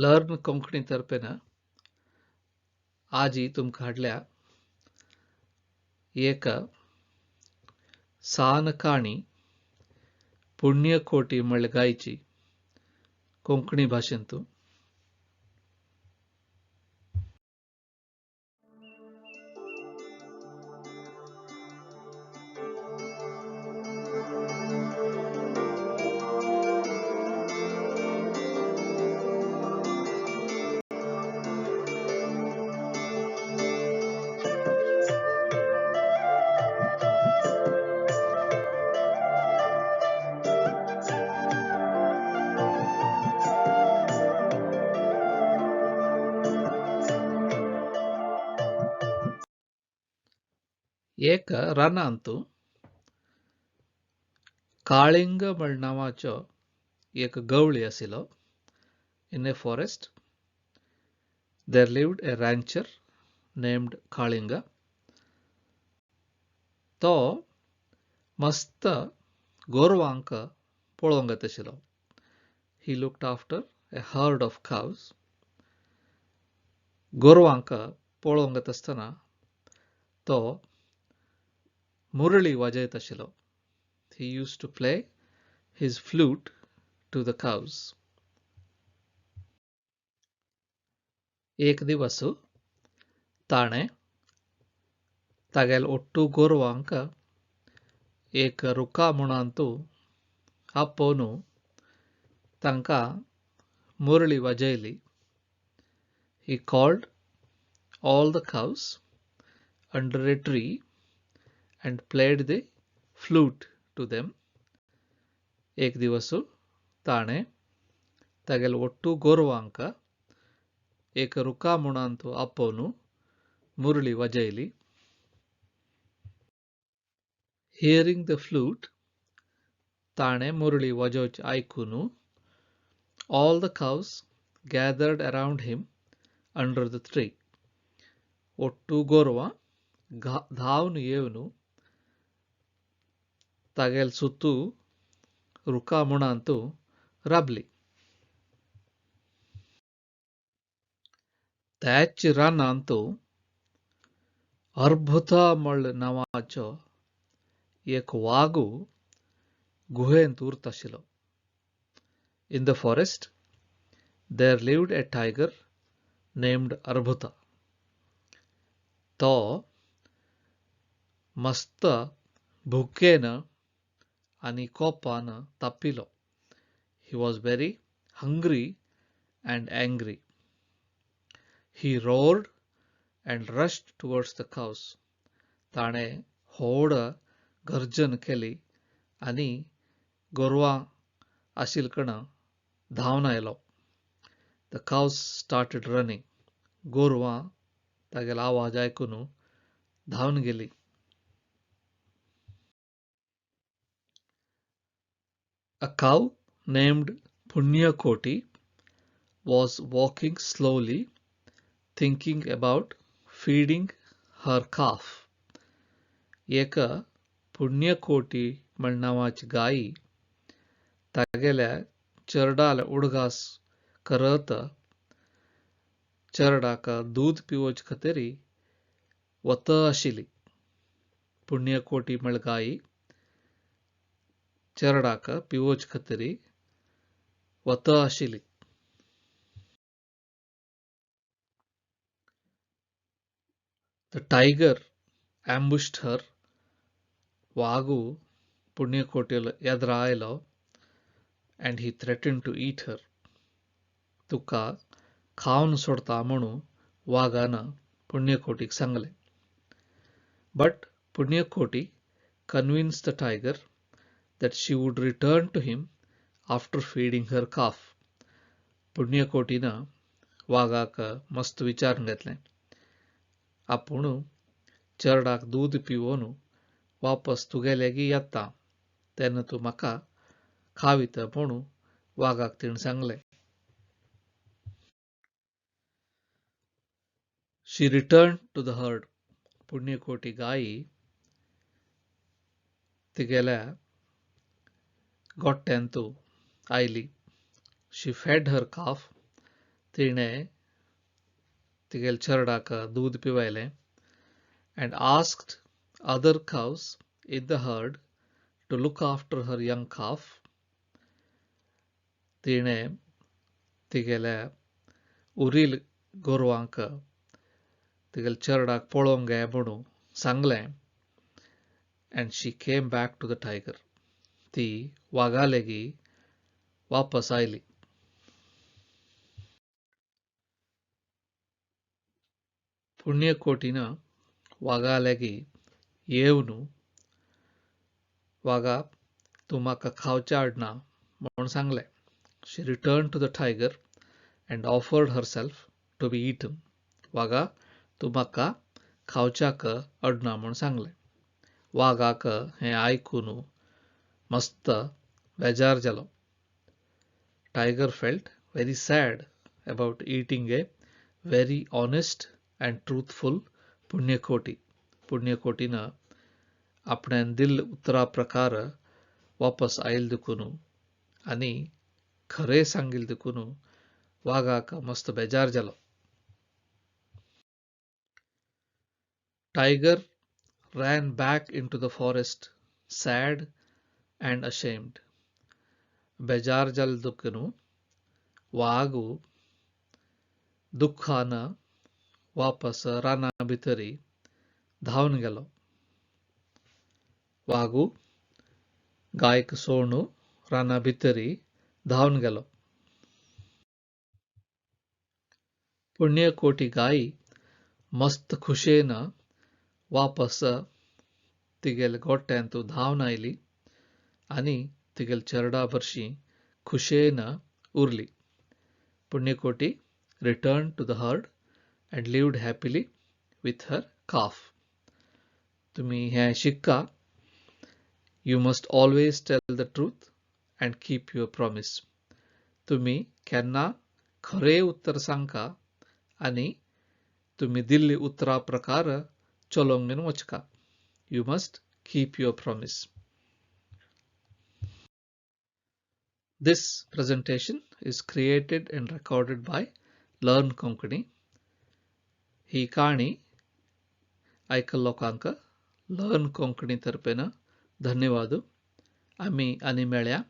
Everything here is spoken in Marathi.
लर्न कोंकणी तर्फेन आजी तुमकां हाडल्या एक सान काणी पुण्यकोटी म्हळ्यार गायची कोंकणी भाशेंतून. एक रानांत काळिंग म्हण नांवाचो एक गवळी आशिल्लो. In a forest there lived a rancher named Kalinga. तो मस्त गोरवांक पळोवंक येता आशिल्लो. He looked after a herd of cows. गोरवांक पळोवंक येता आसतना तो मुरळी वाजयत आशिल्लो. He used to play his flute to the cows. एक दिवस ताणें तागेल ओट्टू गोरवांक एक रुका मुणांतू आपोवन तांकां मुरळी वाजयली. He called all the cows under a tree and played the flute to them. एक दिवस ताणें तागेल ओट्टू गोरवांक एक रुका मुणांतू आपोवन मुरळी वाजयली. Hearing the flute, ताणें मुरळी वाजोवची आयकून all the cows gathered around him under the tree. Ottu गोरवां धांवन येवन तागेल सुतू रुका मुणांतू राबली. त्याच रानांत अर्भुता म्हळ नांवाचो एक वागू गुहेंत उरत आशिल्लो. In the forest there lived a tiger named Arbhuta. तो मस्त भुकेन आनी कोपान तापिलो. He was very hungry and angry. He roared and rushed towards the cows. ताणें व्हड गर्जन केली आनी गोरवां आशिल्कण धांवन आयलो. The cows started running. गोरवां तागेलो आवाज आयकून धांवन गेली. A cow named Punyakoti was walking slowly, thinking about feeding her calf. एक पुण्यकोटी म्हण नांवाची गाय तागेल्या चरडाल उडगास करत चरडाक दूध पिवोवचे खातीर वत आशिल्ली. पुण्यकोटी म्हळ गाय चरडाक पिवोवचे खातीर वत आशिल्ली. The tiger ambushed her. वागू पुण्यकोटील एद्रा आयलो and he threatened to eat her. तुका खावन सोडता म्हणून वागान पुण्यकोटीक सांगलें. But Punyakoti convinced the tiger that she would return to him after feeding her calf. पुण्यकोटीन वागाक मस्त विचारून घेतलें. आपूण चरडाक दूध पिवोवन वापस तुगेल्यागी येता तेन्ना तूं म्हाका खावित म्हणून वागाक तिणें सांगलें. She returned to the herd. पुण्यकोटी गाय तिगेल्या गोठ्यांतू oily. She fed her calf. तिणे तिगेल चरडाक दूध पिवायले and asked other cows in the herd to look after her young calf. तिणे तिगेल्या उरील गोरवांक तिगेल चरडाक पळोवंक गे म्हणून सांगलें and she came back to the tiger. ती वागा लेगी वापस आयली. पुण्यकोटीनं वागा लेगी येवन वागा तूं म्हाका खावचें हाडना म्हूण सांगलें. She returned to the tiger and offered herself to be eaten. वागा तूं म्हाका खावच्याक हाडना म्हूण सांगलें. वागाक हें आयकून मस्त बेजार जालो. Tiger felt very sad about eating a very honest and truthful Punyakoti. पुण्यकोटीनं आपणान दिल्ल उतरा प्रकार वापस आयल देखून आनी खरें सांगिल देखून वागाक मस्त बेजार जालो. Tiger ran back into the forest, sad and ashamed. बेजार जाल देखून वागू दुःखान वापस राना भितरी धावन गेलो. वागू गायक सोडून राना भितरी धावन गेलो. पुण्यकोटी गाई मस्त खुशेन वापस तिगेल गोठ्यांत धावन आयली आनी तिगेल चरडा भरशीं खुशेन उरली. Punyakoti returned to the herd and lived happily with her calf. तुम्ही हें शिक्का. You must always tell the truth and keep your promise. तुम्ही केन्ना खरें उत्तर सांगका आनी तुम्ही दिल्ली उतरा प्रकार चलोवंक वचका. You must keep your promise. This presentation is created and recorded by Learn Konkani. ही काणी ऐकल लोकांक लर्न कोंकणी तर्फेन धन्यवाद. आमी आनी मेळ्या